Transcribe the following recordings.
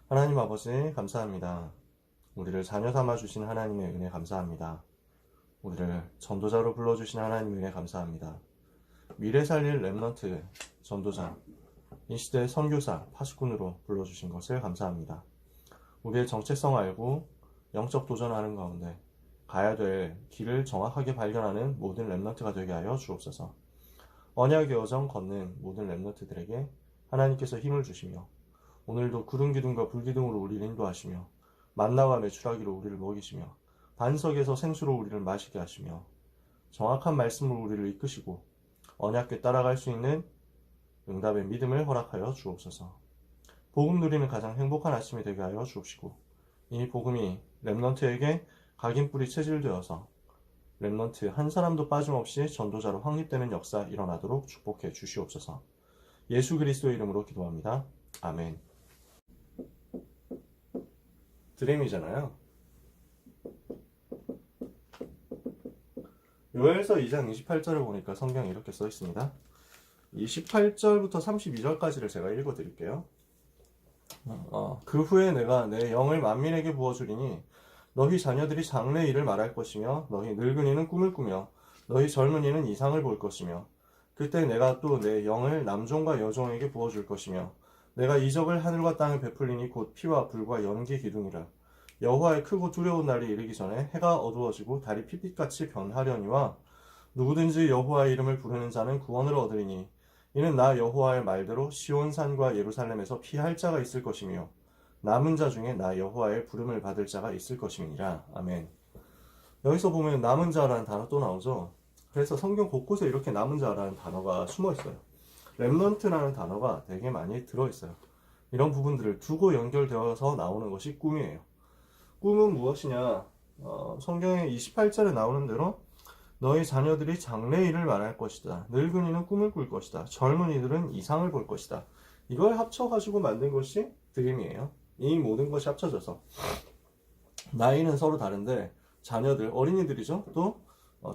하나님 아버지 감사합니다. 우리를 자녀 삼아 주신 하나님의 은혜 감사합니다. 우리를 전도자로 불러주신 하나님의 은혜 감사합니다. 미래 살릴 렘넌트 전도자, 이 시대의 선교사, 파수꾼으로 불러주신 것을 감사합니다. 우리의 정체성 알고 영적 도전하는 가운데 가야 될 길을 정확하게 발견하는 모든 렘넌트가 되게 하여 주옵소서. 언약의 여정 걷는 모든 렘넌트들에게 하나님께서 힘을 주시며 오늘도 구름 기둥과 불 기둥으로 우리를 인도하시며 만나와 메추라기로 우리를 먹이시며 반석에서 생수로 우리를 마시게 하시며 정확한 말씀으로 우리를 이끄시고 언약궤 따라갈 수 있는 응답의 믿음을 허락하여 주옵소서. 복음 누리는 가장 행복한 아침이 되게 하여 주옵시고 이 복음이 렘넌트에게 각인뿌리 체질되어서 렘넌트 한 사람도 빠짐없이 전도자로 확립되는 역사 일어나도록 축복해 주시옵소서. 예수 그리스도의 이름으로 기도합니다. 아멘. 드림이잖아요. 요엘서 2장 28절을 보니까 성경에 이렇게 써 있습니다. 28절부터 32절까지를 제가 읽어 드릴게요. 그 후에 내가 내 영을 만민에게 부어주리니 너희 자녀들이 장래 일을 말할 것이며 너희 늙은이는 꿈을 꾸며 너희 젊은이는 이상을 볼 것이며 그때 내가 또 내 영을 남종과 여종에게 부어줄 것이며 내가 이적을 하늘과 땅에 베풀리니 곧 피와 불과 연기 기둥이라. 여호와의 크고 두려운 날이 이르기 전에 해가 어두워지고 달이 핏빛같이 변하려니와 누구든지 여호와의 이름을 부르는 자는 구원을 얻으리니 이는 나 여호와의 말대로 시온산과 예루살렘에서 피할 자가 있을 것이며 남은 자 중에 나 여호와의 부름을 받을 자가 있을 것임이니라. 아멘. 여기서 보면 남은 자라는 단어 또 나오죠. 그래서 성경 곳곳에 이렇게 남은 자라는 단어가 숨어 있어요. 렘넌트라는 단어가 되게 많이 들어있어요. 이런 부분들을 두고 연결되어서 나오는 것이 꿈이에요. 꿈은 무엇이냐? 성경의 28절에 나오는 대로 너희 자녀들이 장래 일을 말할 것이다. 늙은이는 꿈을 꿀 것이다. 젊은이들은 이상을 볼 것이다. 이걸 합쳐가지고 만든 것이 드림이에요. 이 모든 것이 합쳐져서 나이는 서로 다른데 자녀들, 어린이들이죠. 또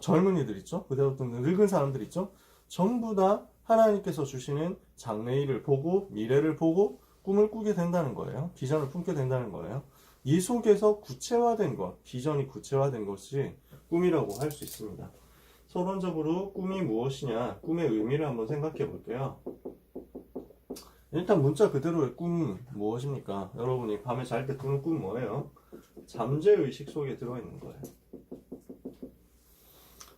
젊은이들 있죠. 그대로 또 늙은 사람들 있죠. 전부 다 하나님께서 주시는 장래일을 보고 미래를 보고 꿈을 꾸게 된다는 거예요. 비전을 품게 된다는 거예요. 이 속에서 구체화된 것, 비전이 구체화된 것이 꿈이라고 할 수 있습니다. 서론적으로 꿈이 무엇이냐, 꿈의 의미를 한번 생각해 볼게요. 일단 문자 그대로의 꿈 무엇입니까? 여러분이 밤에 잘 때 꾸는 꿈 뭐예요? 잠재의식 속에 들어있는 거예요.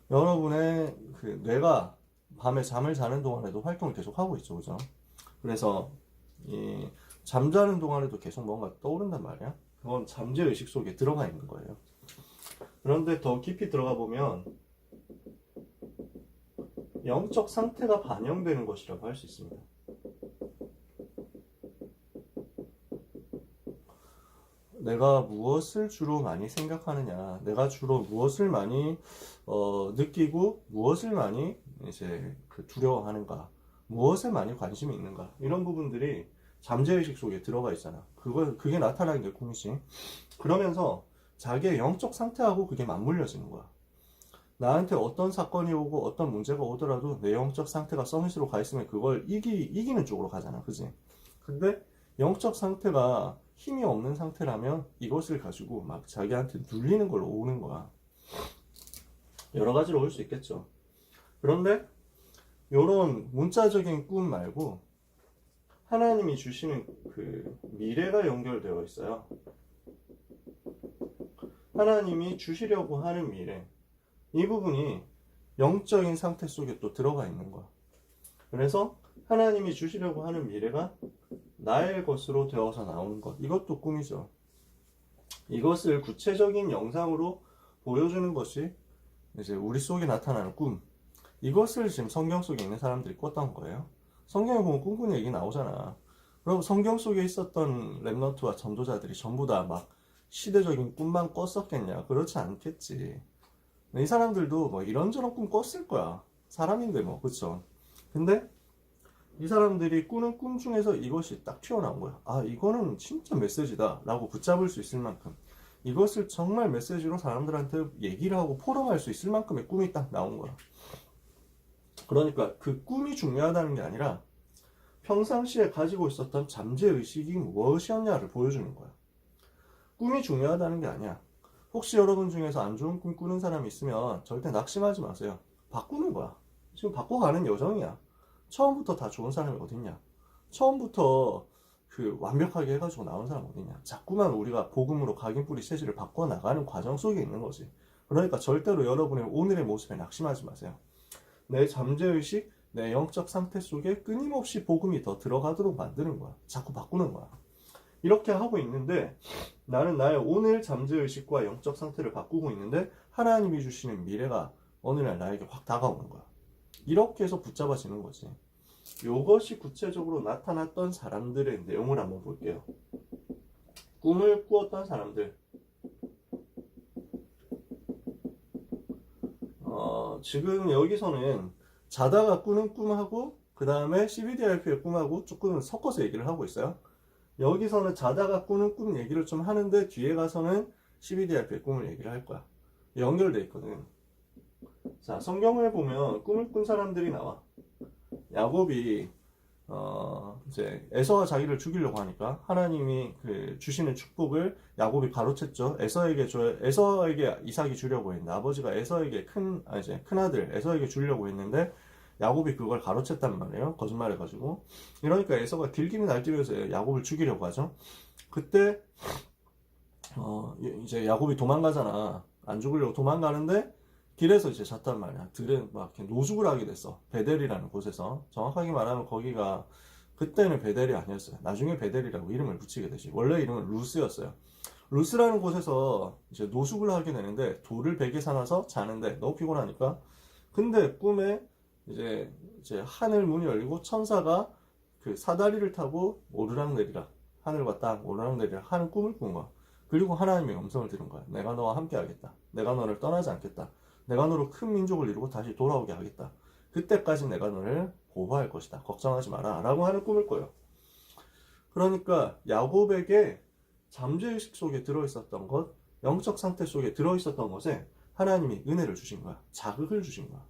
여러분의 그 뇌가 밤에 잠을 자는 동안에도 활동을 계속 하고 있죠, 그죠? 그래서 이 잠자는 동안에도 계속 뭔가 떠오른단 말이야. 그건 잠재의식 속에 들어가 있는 거예요. 그런데 더 깊이 들어가 보면 영적 상태가 반영되는 것이라고 할 수 있습니다. 내가 무엇을 주로 많이 생각하느냐, 내가 주로 무엇을 많이 느끼고 무엇을 많이 이제 두려워하는가, 무엇에 많이 관심이 있는가, 이런 부분들이 잠재의식 속에 들어가 있잖아. 그게 나타나는 게 꿈이지. 그러면서 자기의 영적 상태하고 그게 맞물려지는 거야. 나한테 어떤 사건이 오고 어떤 문제가 오더라도 내 영적 상태가 서밋으로 가 있으면 그걸 이기는 쪽으로 가잖아. 그지? 근데 영적 상태가 힘이 없는 상태라면 이것을 가지고 막 자기한테 눌리는 걸로 오는 거야. 여러 가지로 올 수 있겠죠. 그런데 이런 문자적인 꿈 말고 하나님이 주시는 그 미래가 연결되어 있어요. 하나님이 주시려고 하는 미래, 이 부분이 영적인 상태 속에 또 들어가 있는 거야. 그래서 하나님이 주시려고 하는 미래가 나의 것으로 되어서 나오는 것, 이것도 꿈이죠. 이것을 구체적인 영상으로 보여주는 것이 이제 우리 속에 나타나는 꿈. 이것을 지금 성경 속에 있는 사람들이 꿨던 거예요. 성경에 보면 꿈꾸는 얘기 나오잖아. 그럼 성경 속에 있었던 렘넌트와 전도자들이 전부 다 막 시대적인 꿈만 꿨었겠냐? 그렇지 않겠지. 이 사람들도 뭐 이런저런 꿈 꿨을 거야. 사람인데 뭐, 그쵸? 근데 이 사람들이 꾸는 꿈 중에서 이것이 딱 튀어나온 거야. 아, 이거는 진짜 메시지다 라고 붙잡을 수 있을 만큼, 이것을 정말 메시지로 사람들한테 얘기를 하고 포럼할 수 있을 만큼의 꿈이 딱 나온 거야. 그러니까 그 꿈이 중요하다는 게 아니라 평상시에 가지고 있었던 잠재의식이 무엇이었냐를 보여주는 거야. 꿈이 중요하다는 게 아니야. 혹시 여러분 중에서 안 좋은 꿈 꾸는 사람이 있으면 절대 낙심하지 마세요. 바꾸는 거야. 지금 바꿔가는 여정이야. 처음부터 다 좋은 사람이 어딨냐. 처음부터 그 완벽하게 해가지고 나온 사람 어딨냐. 자꾸만 우리가 복음으로 각인뿌리 체질을 바꿔나가는 과정 속에 있는 거지. 그러니까 절대로 여러분의 오늘의 모습에 낙심하지 마세요. 내 잠재의식, 내 영적 상태 속에 끊임없이 복음이 더 들어가도록 만드는 거야. 자꾸 바꾸는 거야. 이렇게 하고 있는데 나는 나의 오늘 잠재의식과 영적 상태를 바꾸고 있는데 하나님이 주시는 미래가 어느 날 나에게 확 다가오는 거야. 이렇게 해서 붙잡아지는 거지. 이것이 구체적으로 나타났던 사람들의 내용을 한번 볼게요. 꿈을 꾸었던 사람들. 지금 여기서는 자다가 꾸는 꿈하고 그 다음에 CBDRP의 꿈하고 조금 섞어서 얘기를 하고 있어요. 여기서는 자다가 꾸는 꿈 얘기를 좀 하는데 뒤에 가서는 CBDRP의 꿈을 얘기를 할 거야. 연결돼 있거든. 자, 성경을 보면 꿈을 꾼 사람들이 나와. 야곱이 이제 에서가 자기를 죽이려고 하니까 하나님이 그 주시는 축복을 야곱이 가로챘죠. 에서에게 이삭이 주려고 했는데 아버지가 에서에게 큰 아들 에서에게 주려고 했는데 야곱이 그걸 가로챘단 말이에요. 거짓말해가지고. 이러니까 에서가 길길이 날뛰면서 야곱을 죽이려고 하죠. 그때 이제 야곱이 도망가잖아. 안 죽으려고 도망가는데 길에서 이제 잤단 말이야. 들은 막 이렇게 노숙을 하게 됐어. 베델이라는 곳에서. 정확하게 말하면 거기가 그때는 베델이 아니었어요. 나중에 베델이라고 이름을 붙이게 되지. 원래 이름은 루스였어요. 루스라는 곳에서 이제 노숙을 하게 되는데 돌을 베개 삼아서 자는데 너무 피곤하니까. 근데 꿈에 이제 하늘 문이 열리고 천사가 그 사다리를 타고 오르락내리락 하늘과 땅 오르락내리락 하는 꿈을 꾼 거야. 그리고 하나님의 음성을 들은 거야. 내가 너와 함께 하겠다. 내가 너를 떠나지 않겠다. 내가 너로 큰 민족을 이루고 다시 돌아오게 하겠다. 그때까지 내가 너를 보호할 것이다. 걱정하지 마라. 라고 하는 꿈을 꿔요. 그러니까 야곱에게 잠재의식 속에 들어있었던 것, 영적 상태 속에 들어있었던 것에 하나님이 은혜를 주신 거야. 자극을 주신 거야.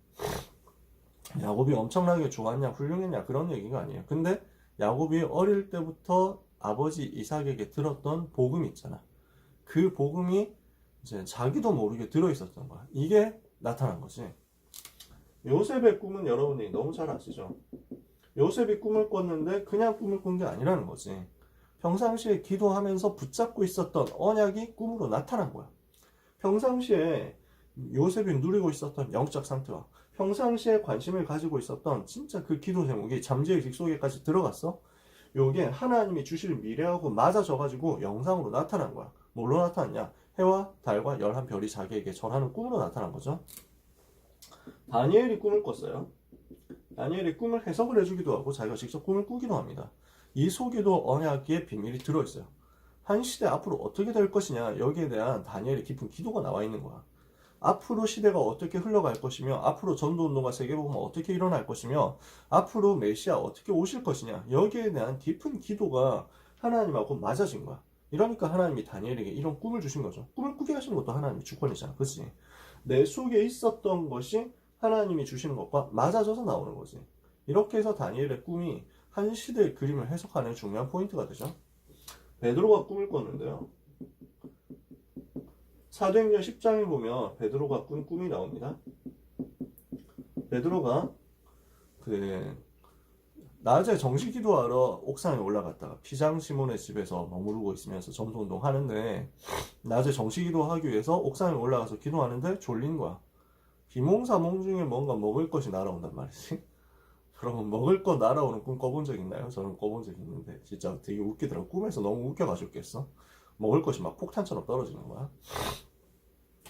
야곱이 엄청나게 좋았냐 훌륭했냐 그런 얘기가 아니에요. 근데 야곱이 어릴 때부터 아버지 이삭에게 들었던 복음이 있잖아. 그 복음이 이제 자기도 모르게 들어있었던 거야. 이게 나타난 거지. 요셉의 꿈은 여러분이 너무 잘 아시죠? 요셉이 꿈을 꿨는데 그냥 꿈을 꾼 게 아니라는 거지. 평상시에 기도하면서 붙잡고 있었던 언약이 꿈으로 나타난 거야. 평상시에 요셉이 누리고 있었던 영적 상태와 평상시에 관심을 가지고 있었던 진짜 그 기도 제목이 잠재의식 속에까지 들어갔어. 요게 하나님이 주실 미래하고 맞아져가지고 영상으로 나타난 거야. 뭘로 나타났냐? 해와 달과 11별이 자기에게 절하는 꿈으로 나타난 거죠. 다니엘이 꿈을 꿨어요. 다니엘이 꿈을 해석을 해주기도 하고 자기가 직접 꿈을 꾸기도 합니다. 이 속에도 언약의 비밀이 들어있어요. 한 시대 앞으로 어떻게 될 것이냐, 여기에 대한 다니엘의 깊은 기도가 나와 있는 거야. 앞으로 시대가 어떻게 흘러갈 것이며, 앞으로 전도운동과 세계복음은 어떻게 일어날 것이며, 앞으로 메시아 어떻게 오실 것이냐, 여기에 대한 깊은 기도가 하나님하고 맞아진 거야. 이러니까 하나님이 다니엘에게 이런 꿈을 주신 거죠. 꿈을 꾸게 하시는 것도 하나님의 주권이잖아. 그치? 내 속에 있었던 것이 하나님이 주시는 것과 맞아져서 나오는 거지. 이렇게 해서 다니엘의 꿈이 한 시대의 그림을 해석하는 중요한 포인트가 되죠. 베드로가 꿈을 꿨는데요. 사도행전 10장에 보면 베드로가 꾼 꿈이 나옵니다. 베드로가 낮에 정시 기도하러 옥상에 올라갔다가 피장 시몬의 집에서 머무르고 있으면서 전도운동 하는데, 낮에 정시 기도하기 위해서 옥상에 올라가서 기도하는데 졸린 거야. 비몽사몽 중에 뭔가 먹을 것이 날아온단 말이지. 여러분, 먹을 거 날아오는 꿈 꿔본 적 있나요? 저는 꿔본 적 있는데 진짜 되게 웃기더라고. 꿈에서 너무 웃겨가지고 깼어. 먹을 것이 막 폭탄처럼 떨어지는 거야.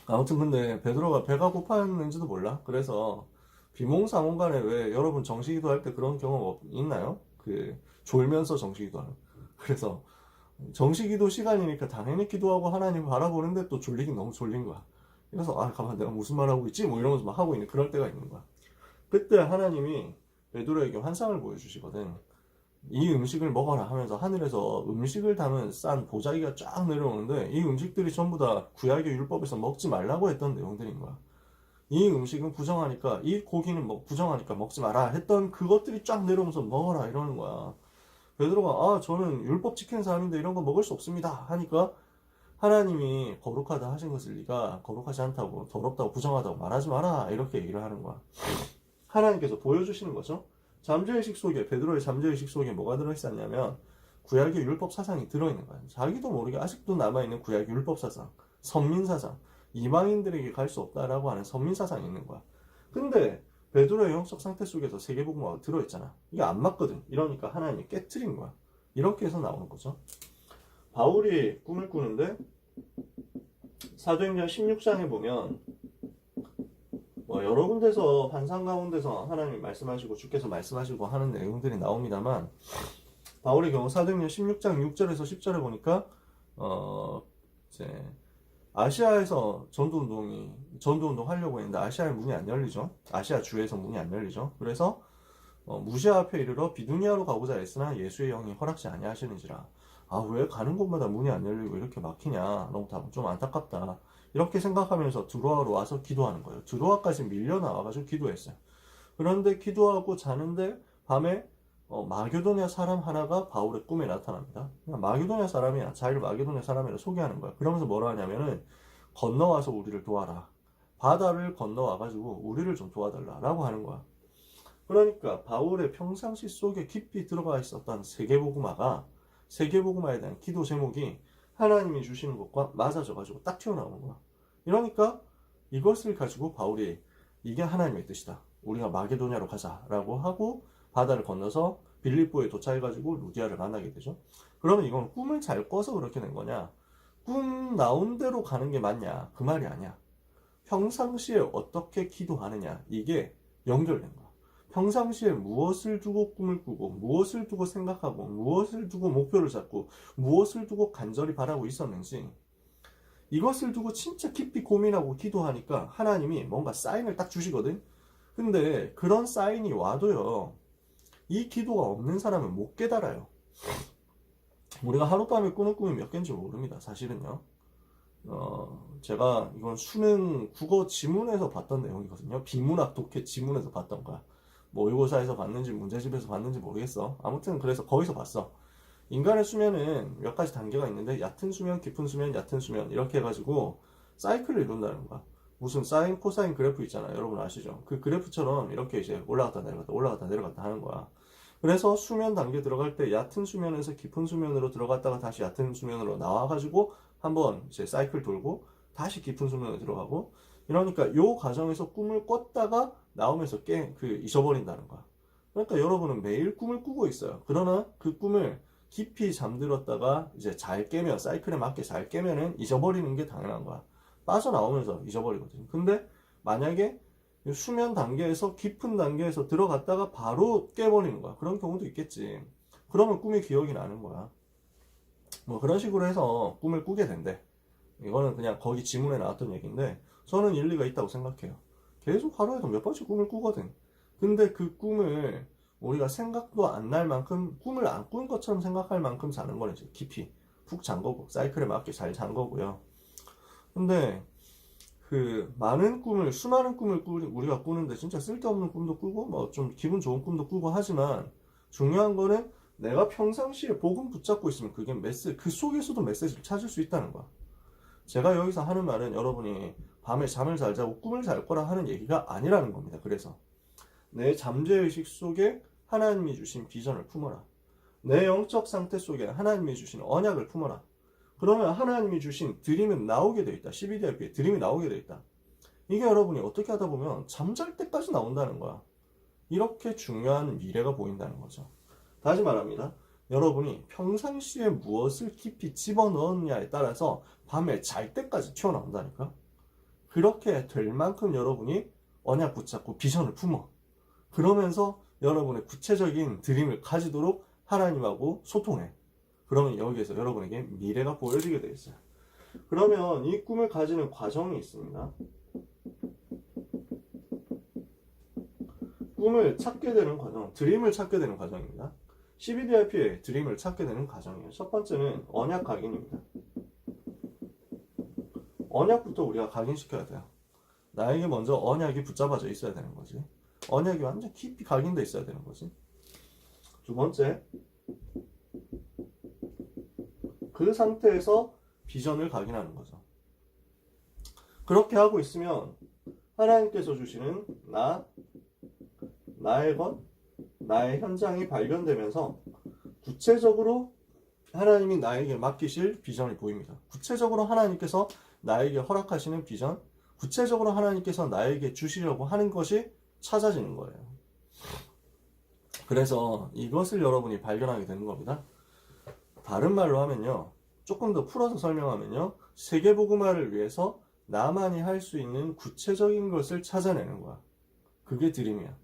아무튼 근데 베드로가 배가 고팠는지도 몰라. 그래서 비몽사몽간에 왜 여러분 정시기도 할 때 그런 경험 있나요? 졸면서 정시기도 하는. 그래서 정시기도 시간이니까 당연히 기도하고 하나님 바라보는데 또 졸리긴 너무 졸린 거야. 그래서 가만 내가 무슨 말 하고 있지? 뭐 이러면서 막 하고 있는 그럴 때가 있는 거야. 그때 하나님이 베드로에게 환상을 보여주시거든. 이 음식을 먹어라 하면서 하늘에서 음식을 담은 싼 보자기가 쫙 내려오는데 이 음식들이 전부 다 구약의 율법에서 먹지 말라고 했던 내용들인 거야. 이 음식은 부정하니까, 이 고기는 부정하니까 먹지 마라 했던 그것들이 쫙 내려오면서 먹어라 이러는 거야. 베드로가 저는 율법 지키는 사람인데 이런 거 먹을 수 없습니다 하니까 하나님이 거룩하다 하신 것을 네가 거룩하지 않다고 더럽다고 부정하다고 말하지 마라 이렇게 얘기를 하는 거야. 하나님께서 보여주시는 거죠. 잠재의식 속에, 베드로의 잠재의식 속에 뭐가 들어있었냐면 구약의 율법 사상이 들어있는 거야. 자기도 모르게 아직도 남아있는 구약의 율법 사상, 선민 사상, 이방인들에게 갈 수 없다라고 하는 선민 사상이 있는 거야. 근데 베드로의 영적 상태 속에서 세계복음화가 들어있잖아. 이게 안 맞거든. 이러니까 하나님이 깨트린 거야. 이렇게 해서 나오는 거죠. 바울이 꿈을 꾸는데 사도행전 16장에 보면 여러 군데서 환상 가운데서 하나님이 말씀하시고 주께서 말씀하시고 하는 내용들이 나옵니다만 바울의 경우 사도행전 16장 6절에서 10절에 보니까 이제 아시아에서 전도운동 하려고 했는데 아시아의 문이 안 열리죠. 아시아 주에서 문이 안 열리죠. 그래서 무시아 앞에 이르러 비두니아로 가고자 했으나 예수의 영이 허락지 아니하시는지라. 왜 가는 곳마다 문이 안 열리고 이렇게 막히냐. 너무 좀 안타깝다. 이렇게 생각하면서 드로아로 와서 기도하는 거예요. 드로아까지 밀려 나와가지고 기도했어요. 그런데 기도하고 자는데 밤에 마게도냐 사람 하나가 바울의 꿈에 나타납니다. 마게도냐 사람이야. 자기를 마게도냐 사람이라 소개하는 거야. 그러면서 뭐라 하냐면은 건너와서 우리를 도와라. 바다를 건너와가지고 우리를 좀 도와달라라고 하는 거야. 그러니까 바울의 평상시 속에 깊이 들어가 있었던 세계복음화에 대한 기도 제목이 하나님이 주시는 것과 맞아져가지고 딱 튀어나오는 거야. 이러니까 이것을 가지고 바울이 이게 하나님의 뜻이다. 우리가 마게도냐로 가자라고 하고 바다를 건너서 빌립보에 도착해가지고 루디아를 만나게 되죠. 그러면 이건 꿈을 잘 꿔서 그렇게 된 거냐? 꿈 나온 대로 가는 게 맞냐? 그 말이 아니야. 평상시에 어떻게 기도하느냐? 이게 연결된 거야. 평상시에 무엇을 두고 꿈을 꾸고 무엇을 두고 생각하고 무엇을 두고 목표를 잡고 무엇을 두고 간절히 바라고 있었는지 이것을 두고 진짜 깊이 고민하고 기도하니까 하나님이 뭔가 사인을 딱 주시거든. 근데 그런 사인이 와도요, 이 기도가 없는 사람은 못 깨달아요. 우리가 하룻밤에 꾸는 꿈이 몇 개인지 모릅니다. 사실은요. 제가 이건 수능 국어 지문에서 봤던 내용이거든요. 비문학 독해 지문에서 봤던 거야. 모의고사에서 봤는지 문제집에서 봤는지 모르겠어. 아무튼 그래서 거기서 봤어. 인간의 수면은 몇 가지 단계가 있는데 얕은 수면, 깊은 수면, 얕은 수면 이렇게 해가지고 사이클을 이룬다는 거야. 무슨 사인, 코사인 그래프 있잖아요. 여러분 아시죠? 그 그래프처럼 이렇게 이제 올라갔다 내려갔다 올라갔다 내려갔다 하는 거야. 그래서 수면 단계 들어갈 때 얕은 수면에서 깊은 수면으로 들어갔다가 다시 얕은 수면으로 나와가지고 한번 이제 사이클 돌고 다시 깊은 수면으로 들어가고 이러니까 요 과정에서 꿈을 꿨다가 나오면서 잊어버린다는 거야. 그러니까 여러분은 매일 꿈을 꾸고 있어요. 그러나 그 꿈을 깊이 잠들었다가 이제 잘 깨면 사이클에 맞게 잘 깨면은 잊어버리는 게 당연한 거야. 빠져나오면서 잊어버리거든. 근데 만약에 수면 단계에서 깊은 단계에서 들어갔다가 바로 깨버리는 거야. 그런 경우도 있겠지. 그러면 꿈이 기억이 나는 거야. 그런 식으로 해서 꿈을 꾸게 된대. 이거는 그냥 거기 지문에 나왔던 얘기인데 저는 일리가 있다고 생각해요. 계속 하루에도 몇 번씩 꿈을 꾸거든. 근데 그 꿈을 우리가 생각도 안 날 만큼 꿈을 안 꾼 것처럼 생각할 만큼 자는 거는 이제 깊이 푹 잔 거고 사이클에 맞게 잘 잔 거고요. 근데 수많은 꿈을 우리가 꾸는데 진짜 쓸데없는 꿈도 꾸고 좀 기분 좋은 꿈도 꾸고 하지만 중요한 거는 내가 평상시에 복음 붙잡고 있으면 그게 그 속에서도 메시지를 찾을 수 있다는 거야. 제가 여기서 하는 말은 여러분이 밤에 잠을 잘 자고 꿈을 잘 거라 하는 얘기가 아니라는 겁니다. 그래서 내 잠재의식 속에 하나님이 주신 비전을 품어라. 내 영적 상태 속에 하나님이 주신 언약을 품어라. 그러면 하나님이 주신 드림은 나오게 되어 있다. CBDIP에 드림이 나오게 되어 있다. 이게 여러분이 어떻게 하다 보면 잠잘 때까지 나온다는 거야. 이렇게 중요한 미래가 보인다는 거죠. 다시 말합니다. 여러분이 평상시에 무엇을 깊이 집어넣느냐에 따라서 밤에 잘 때까지 튀어나온다니까. 그렇게 될 만큼 여러분이 언약 붙잡고 비전을 품어. 그러면서 여러분의 구체적인 드림을 가지도록 하나님하고 소통해. 그러면 여기에서 여러분에게 미래가 보여지게 되어 있어요. 그러면 이 꿈을 가지는 과정이 있습니다. 꿈을 찾게 되는 과정, 드림을 찾게 되는 과정입니다. CBDIP의 드림을 찾게 되는 과정이에요. 첫 번째는 언약 각인입니다. 언약부터 우리가 각인시켜야 돼요. 나에게 먼저 언약이 붙잡아져 있어야 되는 거지. 언약이 완전 깊이 각인돼 있어야 되는 거지. 두 번째, 그 상태에서 비전을 각인하는 거죠. 그렇게 하고 있으면 하나님께서 주시는 나의 것, 나의 현장이 발견되면서 구체적으로 하나님이 나에게 맡기실 비전이 보입니다. 구체적으로 하나님께서 나에게 허락하시는 비전, 구체적으로 하나님께서 나에게 주시려고 하는 것이 찾아지는 거예요. 그래서 이것을 여러분이 발견하게 되는 겁니다. 다른 말로 하면요, 조금 더 풀어서 설명하면요, 세계복음화를 위해서 나만이 할 수 있는 구체적인 것을 찾아내는 거야. 그게 드림이야.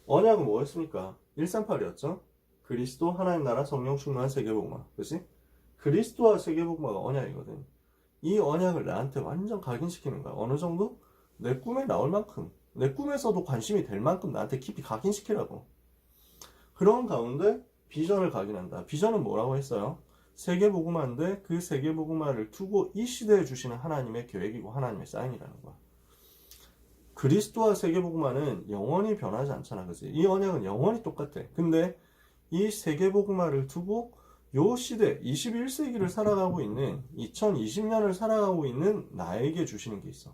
언약은 뭐였습니까? 138이었죠? 그리스도, 하나님 나라, 성령 충만한 세계복음화. 그치? 그리스도와 세계복음화가 언약이거든. 이 언약을 나한테 완전 각인시키는 거야. 어느 정도? 내 꿈에 나올 만큼, 내 꿈에서도 관심이 될 만큼 나한테 깊이 각인시키라고. 그런 가운데 비전을 각인한다. 비전은 뭐라고 했어요? 세계복음화인데 그 세계복음화를 두고 이 시대에 주시는 하나님의 계획이고 하나님의 사인이라는 거야. 그리스도와 세계복음화는 영원히 변하지 않잖아. 그치? 이 언약은 영원히 똑같아. 근데 이 세계복음화를 두고 요 시대, 21세기를 살아가고 있는, 2020년을 살아가고 있는 나에게 주시는 게 있어.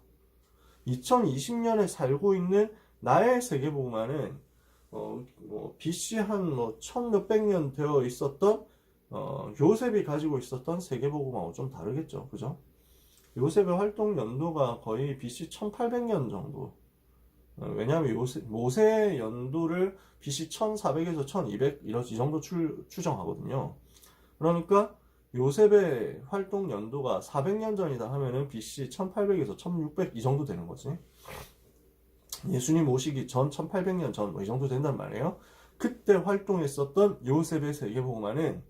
2020년에 살고 있는 나의 세계복음화는 BC 한 1000몇백 년 되어 있었던 요셉이 가지고 있었던 세계복음하고 좀 다르겠죠. 그죠? 요셉의 활동 연도가 거의 BC 1800년 정도. 왜냐하면 모세 연도를 BC 1400에서 1200 이 정도 추정하거든요. 그러니까 요셉의 활동 연도가 400년 전이다 하면은 BC 1800에서 1600 이 정도 되는 거지. 예수님 오시기 전 1800년 전 이 정도 된단 말이에요. 그때 활동했었던 요셉의 세계복음화는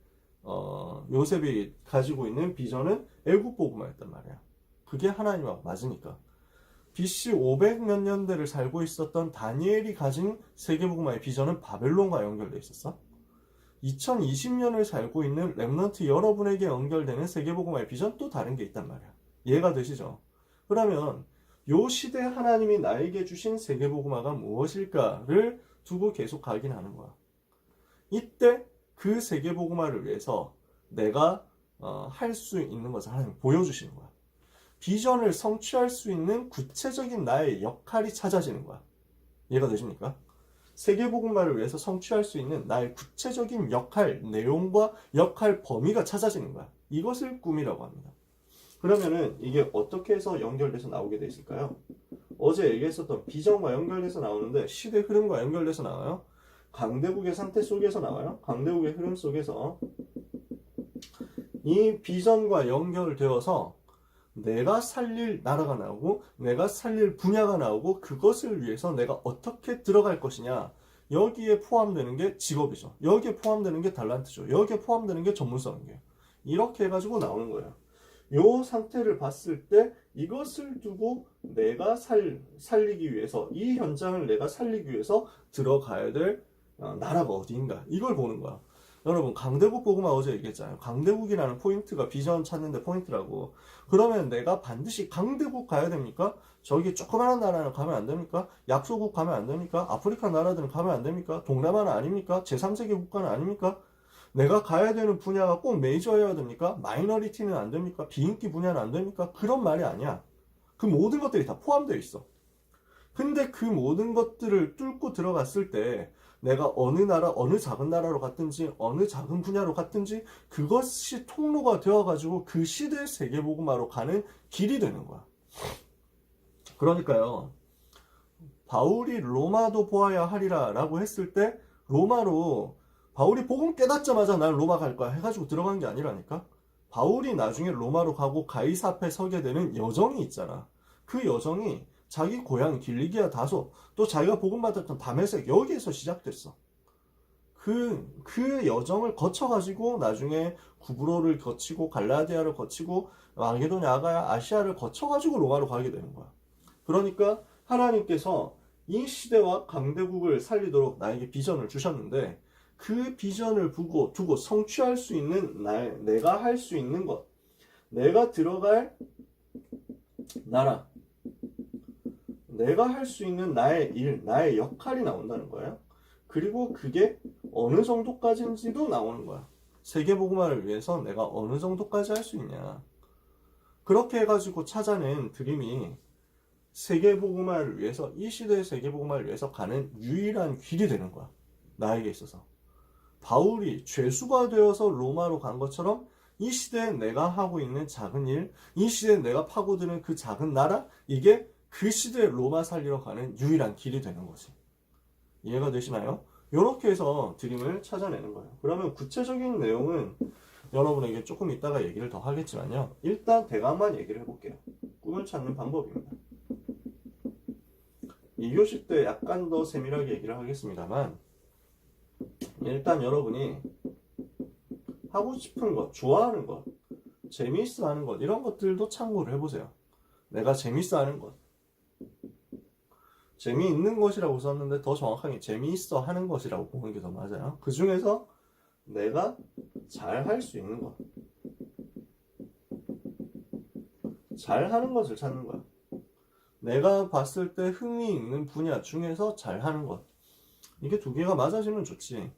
요셉이 가지고 있는 비전은 애국복음화였단 말이야. 그게 하나님하고 맞으니까. BC 500 몇 년대를 살고 있었던 다니엘이 가진 세계복음화의 비전은 바벨론과 연결돼 있었어. 2020년을 살고 있는 렘넌트 여러분에게 연결되는 세계복음화의 비전 또 다른 게 있단 말이야. 이해가 되시죠? 그러면 요 시대 하나님이 나에게 주신 세계복음화가 무엇일까를 두고 계속 각인하는 거야. 이때 그 세계복음화를 위해서 내가 할 수 있는 것을 하나님 보여주시는 거야. 비전을 성취할 수 있는 구체적인 나의 역할이 찾아지는 거야. 이해가 되십니까? 세계복음화를 위해서 성취할 수 있는 나의 구체적인 역할, 내용과 역할 범위가 찾아지는 거야. 이것을 꿈이라고 합니다. 그러면은 이게 어떻게 해서 연결돼서 나오게 돼 있을까요? 어제 얘기했었던 비전과 연결돼서 나오는데 시대 흐름과 연결돼서 나와요. 강대국의 상태 속에서 나와요. 강대국의 흐름 속에서 이 비전과 연결되어서 내가 살릴 나라가 나오고 내가 살릴 분야가 나오고 그것을 위해서 내가 어떻게 들어갈 것이냐. 여기에 포함되는 게 직업이죠. 여기에 포함되는 게 달란트죠. 여기에 포함되는 게 전문성이에요. 이렇게 해가지고 나오는 거예요. 요 상태를 봤을 때 이것을 두고 내가 살리기 위해서 이 현장을 내가 살리기 위해서 들어가야 될 나라가 어디인가 이걸 보는 거야. 여러분 강대국 복음화 어제 얘기했잖아요. 강대국이라는 포인트가 비전 찾는데 포인트라고. 그러면 내가 반드시 강대국 가야 됩니까? 저기 조그마한 나라는 가면 안 됩니까? 약소국 가면 안 됩니까? 아프리카 나라들은 가면 안 됩니까? 동남아는 아닙니까? 제3세계 국가는 아닙니까? 내가 가야 되는 분야가 꼭 메이저여야 됩니까? 마이너리티는 안 됩니까? 비인기 분야는 안 됩니까? 그런 말이 아니야. 그 모든 것들이 다 포함되어 있어. 근데 그 모든 것들을 뚫고 들어갔을 때 내가 어느 나라, 어느 작은 나라로 갔든지 어느 작은 분야로 갔든지 그것이 통로가 되어가지고 그 시대의 세계복음화로 가는 길이 되는 거야. 그러니까요. 바울이 로마도 보아야 하리라 라고 했을 때 로마로 바울이 복음 깨닫자마자 난 로마 갈 거야 해가지고 들어간 게 아니라니까. 바울이 나중에 로마로 가고 가이사 앞에 서게 되는 여정이 있잖아. 그 여정이 자기 고향 길리기아 다소 또 자기가 복음 받았던 다메섹 여기에서 시작됐어. 그 여정을 거쳐가지고 나중에 구브로를 거치고 갈라디아를 거치고 마게도냐 아가야 아시아를 거쳐가지고 로마로 가게 되는 거야. 그러니까 하나님께서 이 시대와 강대국을 살리도록 나에게 비전을 주셨는데 그 비전을 두고 성취할 수 있는 내가 할 수 있는 것, 내가 들어갈 나라, 내가 할 수 있는 나의 일, 나의 역할이 나온다는 거예요. 그리고 그게 어느 정도까지인지도 나오는 거야. 세계복음화를 위해서 내가 어느 정도까지 할 수 있냐. 그렇게 해가지고 찾아낸 드림이 세계복음화를 위해서, 이 시대의 세계복음화를 위해서 가는 유일한 길이 되는 거야. 나에게 있어서. 바울이 죄수가 되어서 로마로 간 것처럼 이 시대에 내가 하고 있는 작은 일, 이 시대에 내가 파고드는 그 작은 나라, 이게 그 시대에 로마 살리러 가는 유일한 길이 되는 거지. 이해가 되시나요? 이렇게 해서 드림을 찾아내는 거예요. 그러면 구체적인 내용은 여러분에게 조금 이따가 얘기를 더 하겠지만요. 일단 대강만 얘기를 해볼게요. 꿈을 찾는 방법입니다. 2교시 때 약간 더 세밀하게 얘기를 하겠습니다만, 일단 여러분이 하고 싶은 것, 좋아하는 것, 재미있어 하는 것, 이런 것들도 참고를 해보세요. 내가 재미있어 하는 것, 재미있는 것이라고 썼는데 더 정확하게 재미있어 하는 것이라고 보는 게 더 맞아요. 그 중에서 내가 잘 할 수 있는 것, 잘 하는 것을 찾는 거야. 내가 봤을 때 흥미 있는 분야 중에서 잘 하는 것, 이게 두 개가 맞아지면 좋지.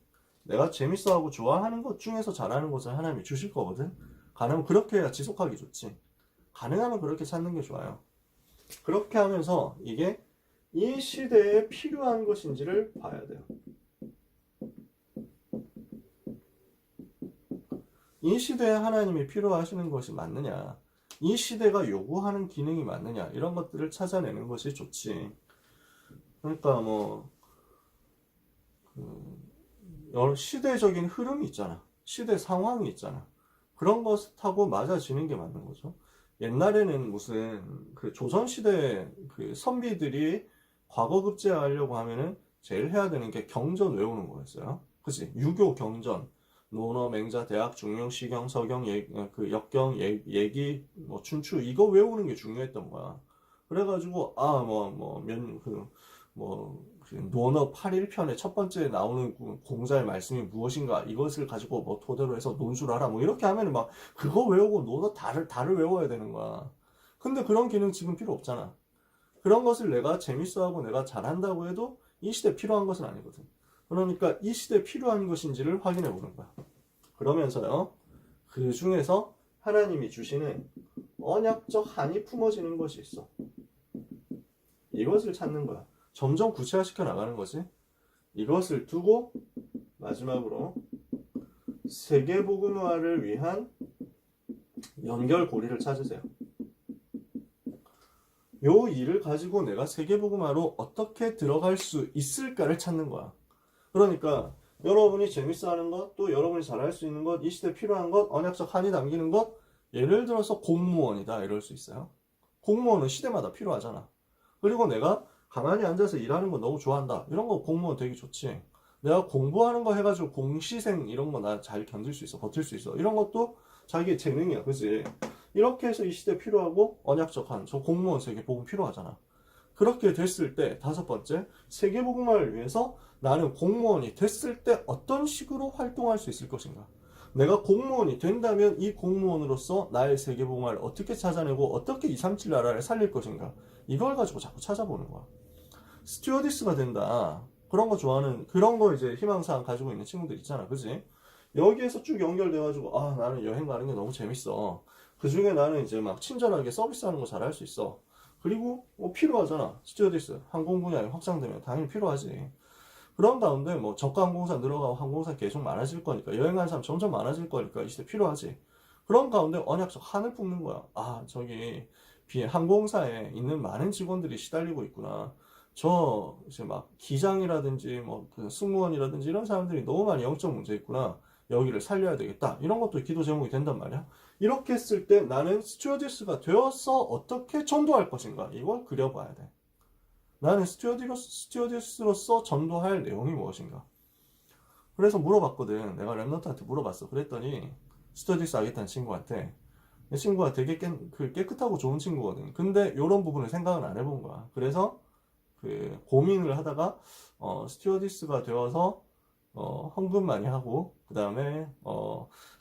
내가 재밌어하고 좋아하는 것 중에서 잘하는 것을 하나님이 주실 거거든. 가능하면 그렇게 해야 지속하기 좋지. 가능하면 그렇게 찾는 게 좋아요. 그렇게 하면서 이게 이 시대에 필요한 것인지를 봐야 돼요. 이 시대에 하나님이 필요하시는 것이 맞느냐, 이 시대가 요구하는 기능이 맞느냐, 이런 것들을 찾아내는 것이 좋지. 그러니까 뭐 여러 시대적인 흐름이 있잖아. 시대 상황이 있잖아. 그런 것하고 맞아지는 게 맞는 거죠. 옛날에는 무슨 그 조선시대 그 선비들이 과거 급제하려고 하면은 제일 해야 되는 게 경전 외우는 거였어요. 그치? 유교 경전, 논어, 맹자, 대학, 중용, 시경, 서경, 그 역경, 예기, 뭐 춘추, 이거 외우는 게 중요했던 거야. 그래가지고 논어 8일편의 첫 번째 나오는 공자의 말씀이 무엇인가, 이것을 가지고 뭐 토대로 해서 논술을 하라, 뭐 이렇게 하면은 막 그거 외우고 논어 달을 외워야 되는 거야. 근데 그런 기능 지금 필요 없잖아. 그런 것을 내가 재밌어하고 내가 잘한다고 해도 이 시대에 필요한 것은 아니거든. 그러니까 이 시대에 필요한 것인지를 확인해 보는 거야. 그러면서요, 그 중에서 하나님이 주시는 언약적 한이 품어지는 것이 있어. 이것을 찾는 거야. 점점 구체화시켜 나가는 거지. 이것을 두고 마지막으로 세계복음화를 위한 연결고리를 찾으세요. 요 일을 가지고 내가 세계복음화로 어떻게 들어갈 수 있을까를 찾는 거야. 그러니까 여러분이 재밌어하는 것, 또 여러분이 잘할 수 있는 것, 이 시대에 필요한 것, 언약적 한이 담기는 것, 예를 들어서 공무원이다 이럴 수 있어요. 공무원은 시대마다 필요하잖아. 그리고 내가 가만히 앉아서 일하는 거 너무 좋아한다, 이런 거 공무원 되게 좋지. 내가 공부하는 거 해가지고 공시생 이런 거 나 잘 견딜 수 있어, 버틸 수 있어, 이런 것도 자기의 재능이야, 그치? 이렇게 해서 이 시대에 필요하고 언약적 한, 저 공무원 세계복음 필요하잖아. 그렇게 됐을 때 다섯 번째, 세계복음화를 위해서 나는 공무원이 됐을 때 어떤 식으로 활동할 수 있을 것인가. 내가 공무원이 된다면 이 공무원으로서 나의 세계복음화를 어떻게 찾아내고 어떻게 237 나라를 살릴 것인가. 이걸 가지고 자꾸 찾아보는 거야. 스튜어디스가 된다, 그런 거 좋아하는, 그런 거 이제 희망사항 가지고 있는 친구들 있잖아, 그지? 여기에서 쭉 연결돼가지고, 아, 나는 여행 가는 게 너무 재밌어. 그 중에 나는 이제 막 친절하게 서비스하는 거 잘할 수 있어. 그리고 뭐 필요하잖아. 스튜어디스 항공 분야에 확장되면 당연히 필요하지. 그런 가운데 뭐 저가 항공사 늘어가고 항공사 계속 많아질 거니까, 여행하는 사람 점점 많아질 거니까 이 시대 필요하지. 그런 가운데 언약적 한을 품는 거야. 아, 저기 항공사에 있는 많은 직원들이 시달리고 있구나. 저 이제 막 기장이라든지 뭐 그 승무원이라든지 이런 사람들이 너무 많이 영적 문제 있구나. 여기를 살려야 되겠다. 이런 것도 기도 제목이 된단 말이야. 이렇게 했을 때 나는 스튜어디스가 되어서 어떻게 전도할 것인가, 이걸 그려봐야 돼. 나는 스튜어디스로서 전도할 내용이 무엇인가. 그래서 물어봤거든. 내가 랩넌트한테 물어봤어. 그랬더니 스튜어디스 하겠다는 친구한테, 내 친구가 되게 깨끗하고 좋은 친구거든. 근데 이런 부분을 생각은 안 해본 거야. 그래서 그 고민을 하다가 스튜어디스가 되어서 헌금 많이 하고, 그 다음에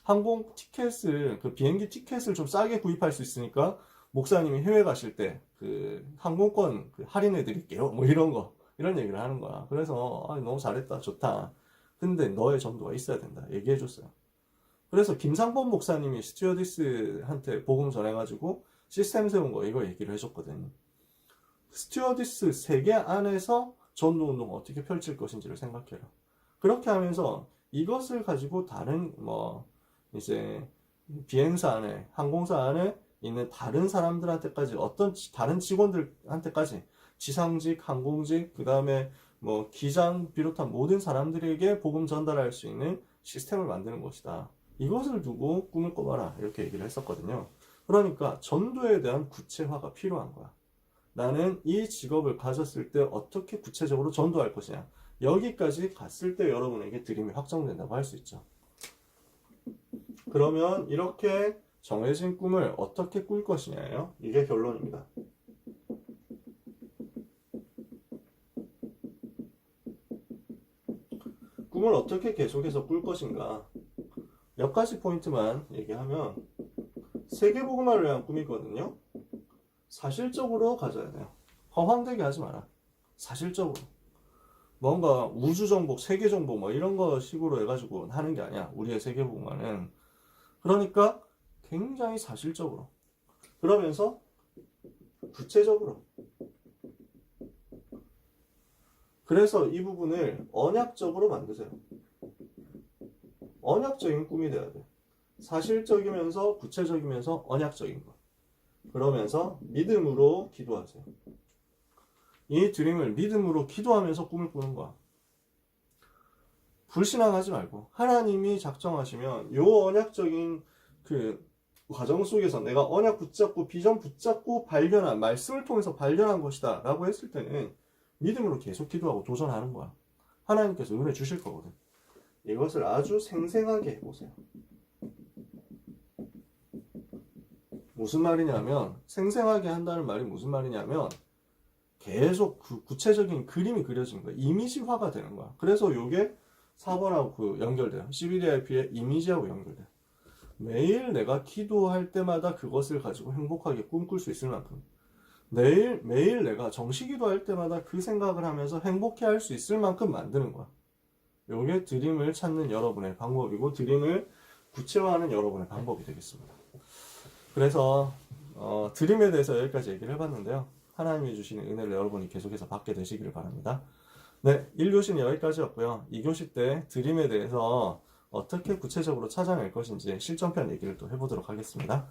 항공 티켓을, 그 비행기 티켓을 좀 싸게 구입할 수 있으니까 목사님이 해외 가실 때 그 항공권 그 할인해 드릴게요. 뭐 이런 얘기를 하는 거야. 그래서 너무 잘했다, 좋다. 근데 너의 전도가 있어야 된다. 얘기해 줬어요. 그래서 김상범 목사님이 스튜어디스한테 복음 전해가지고 시스템 세운 거 이거 얘기를 해줬거든요. 스튜어디스 세계 안에서 전도 운동을 어떻게 펼칠 것인지를 생각해라. 그렇게 하면서 이것을 가지고 다른 이제 비행사 안에, 항공사 안에 있는 다른 사람들한테까지, 어떤 다른 직원들한테까지, 지상직, 항공직, 그 다음에 기장 비롯한 모든 사람들에게 복음 전달할 수 있는 시스템을 만드는 것이다. 이것을 두고 꿈을 꿔봐라. 이렇게 얘기를 했었거든요. 그러니까 전도에 대한 구체화가 필요한 거야. 나는 이 직업을 가졌을 때 어떻게 구체적으로 전도할 것이냐. 여기까지 갔을 때 여러분에게 드림이 확정된다고 할 수 있죠. 그러면 이렇게 정해진 꿈을 어떻게 꿀 것이냐예요. 이게 결론입니다. 꿈을 어떻게 계속해서 꿀 것인가. 몇 가지 포인트만 얘기하면, 세계복음화를 위한 꿈이거든요. 사실적으로 가져야 돼요. 허황되게 하지 마라. 사실적으로. 뭔가 우주정복, 세계정복 이런 거 식으로 해가지고 하는 게 아니야. 우리의 세계복음화는. 그러니까 굉장히 사실적으로. 그러면서 구체적으로. 그래서 이 부분을 언약적으로 만드세요. 언약적인 꿈이 돼야 돼. 사실적이면서 구체적이면서 언약적인 거. 그러면서 믿음으로 기도하세요. 이 드림을 믿음으로 기도하면서 꿈을 꾸는 거야. 불신앙하지 말고 하나님이 작정하시면 요 언약적인 그 과정 속에서 내가 언약 붙잡고 비전 붙잡고 발견한, 말씀을 통해서 발견한 것이다 라고 했을 때는 믿음으로 계속 기도하고 도전하는 거야. 하나님께서 은혜 주실 거거든. 이것을 아주 생생하게 해보세요. 무슨 말이냐면, 생생하게 한다는 말이 무슨 말이냐면 계속 그 구체적인 그림이 그려지는 거야. 이미지화가 되는 거야. 그래서 이게 4번하고 연결돼요. CBDIP의 이미지하고 연결돼요. 매일 내가 기도할 때마다 그것을 가지고 행복하게 꿈꿀 수 있을 만큼, 매일 내가 정시 기도할 때마다 그 생각을 하면서 행복해 할 수 있을 만큼 만드는 거야. 이게 드림을 찾는 여러분의 방법이고, 드림을 구체화하는 여러분의 방법이 되겠습니다. 그래서 드림에 대해서 여기까지 얘기를 해봤는데요. 하나님이 주시는 은혜를 여러분이 계속해서 받게 되시기를 바랍니다. 네, 1교시는 여기까지였고요. 2교시 때 드림에 대해서 어떻게 구체적으로 찾아낼 것인지 실전편 얘기를 또 해보도록 하겠습니다.